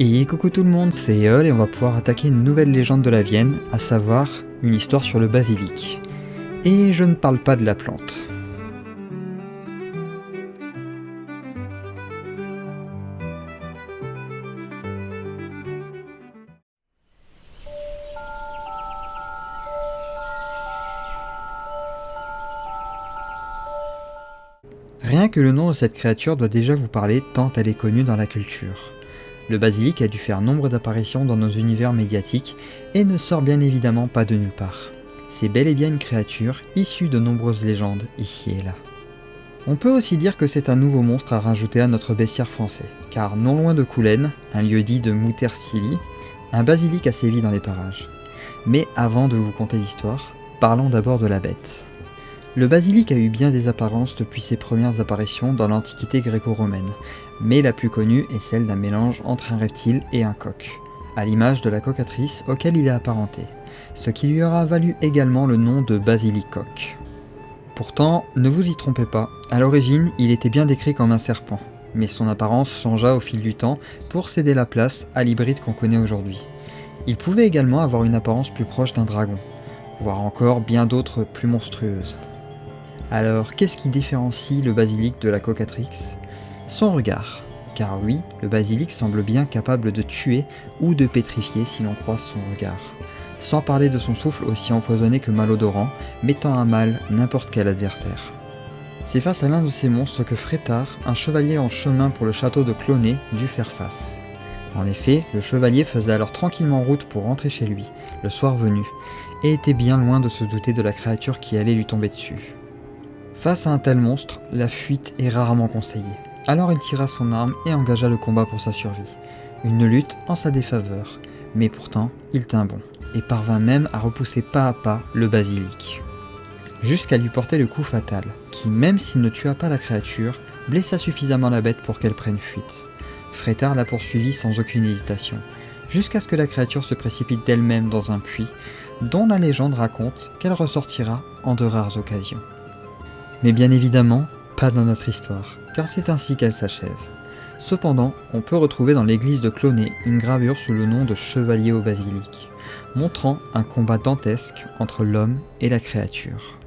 Et coucou tout le monde, c'est Eol et on va pouvoir attaquer une nouvelle légende de la Vienne, à savoir une histoire sur le basilic. Et je ne parle pas de la plante. Rien que le nom de cette créature doit déjà vous parler tant elle est connue dans la culture. Le basilic a dû faire nombre d'apparitions dans nos univers médiatiques et ne sort bien évidemment pas de nulle part. C'est bel et bien une créature issue de nombreuses légendes ici et là. On peut aussi dire que c'est un nouveau monstre à rajouter à notre bestiaire français, car non loin de Coulennes, un lieu dit de Muttersilly, un basilic a sévi dans les parages. Mais avant de vous conter l'histoire, parlons d'abord de la bête. Le basilic a eu bien des apparences depuis ses premières apparitions dans l'Antiquité gréco-romaine, mais la plus connue est celle d'un mélange entre un reptile et un coq, à l'image de la cocatrice auquel il est apparenté, ce qui lui aura valu également le nom de basilic coq. Pourtant, ne vous y trompez pas, à l'origine il était bien décrit comme un serpent, mais son apparence changea au fil du temps pour céder la place à l'hybride qu'on connaît aujourd'hui. Il pouvait également avoir une apparence plus proche d'un dragon, voire encore bien d'autres plus monstrueuses. Alors, qu'est-ce qui différencie le basilic de la cocatrix ? Son regard. Car oui, le basilic semble bien capable de tuer ou de pétrifier si l'on croise son regard. Sans parler de son souffle aussi empoisonné que malodorant, mettant à mal n'importe quel adversaire. C'est face à l'un de ces monstres que Frétard, un chevalier en chemin pour le château de Clonay, dut faire face. En effet, le chevalier faisait alors tranquillement route pour rentrer chez lui, le soir venu, et était bien loin de se douter de la créature qui allait lui tomber dessus. Face à un tel monstre, la fuite est rarement conseillée. Alors il tira son arme et engagea le combat pour sa survie. Une lutte en sa défaveur, mais pourtant il tint bon, et parvint même à repousser pas à pas le basilic. Jusqu'à lui porter le coup fatal, qui même s'il ne tua pas la créature, blessa suffisamment la bête pour qu'elle prenne fuite. Frétard la poursuivit sans aucune hésitation, jusqu'à ce que la créature se précipite d'elle-même dans un puits, dont la légende raconte qu'elle ressortira en de rares occasions. Mais bien évidemment, pas dans notre histoire, car c'est ainsi qu'elle s'achève. Cependant, on peut retrouver dans l'église de Clonay une gravure sous le nom de Chevalier au basilic, montrant un combat dantesque entre l'homme et la créature.